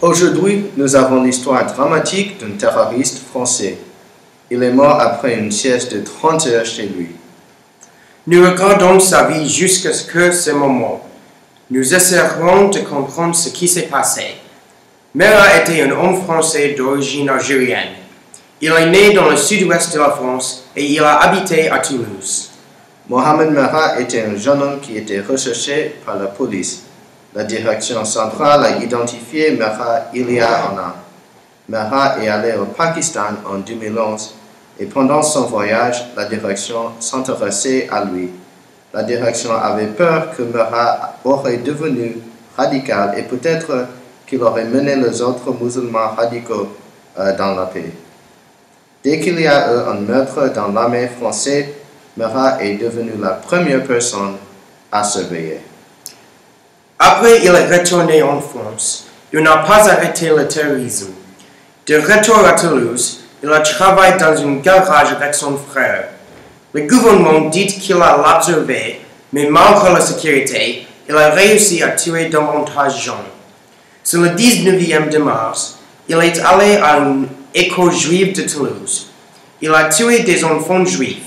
Aujourd'hui, nous avons l'histoire dramatique d'un terroriste français. Il est mort après une sieste de 30 heures chez lui. Nous regardons sa vie jusqu'à ce moment. Nous essaierons de comprendre ce qui s'est passé. Merah était un homme français d'origine algérienne. Il est né dans le sud-ouest de la France et il a habité à Toulouse. Mohamed Merah était un jeune homme qui était recherché par la police. La direction centrale a identifié Merah il y a un an. Merah est allé au Pakistan en 2011 et pendant son voyage, la direction s'intéressait à lui. La direction avait peur que Merah aurait devenu radical et peut-être qu'il aurait mené les autres musulmans radicaux dans la paix. Dès qu'il y a eu un meurtre dans l'armée française, Merah est devenu la première personne à surveiller. Après, il est retourné en France. Il n'a pas arrêté le terrorisme. De retour à Toulouse, il a travaillé dans un garage avec son frère. Le gouvernement dit qu'il a l'observé, mais malgré la sécurité, il a réussi à tuer davantage de gens. Sur le 19e de mars, il est allé à une école juive de Toulouse. Il a tué des enfants juifs.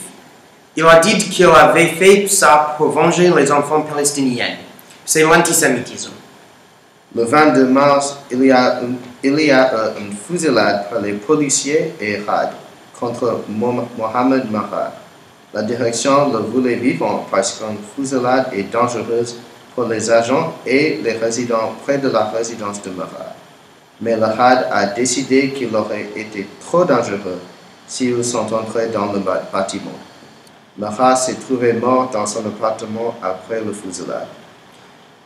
Il a dit qu'il avait fait ça pour venger les enfants palestiniens. C'est l'antisémitisme. Le 22 mars, il y a une fusillade par les policiers et RAD contre Mohamed Merah. La direction le voulait vivant parce qu'une fusillade est dangereuse pour les agents et les résidents près de la résidence de Merah. Mais le RAD a décidé qu'il aurait été trop dangereux s'ils sont entrés dans le bâtiment. Merah s'est trouvé mort dans son appartement après le fusillade.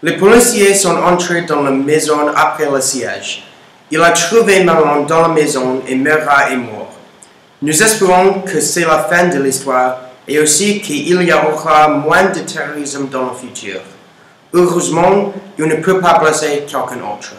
Les policiers sont entrés dans la maison après le siège. Il a trouvé Maman dans la maison et Merah est mort. Nous espérons que c'est la fin de l'histoire et aussi qu'il y aura moins de terrorisme dans le futur. Heureusement, il ne peut pas blesser quelqu'un d'autre.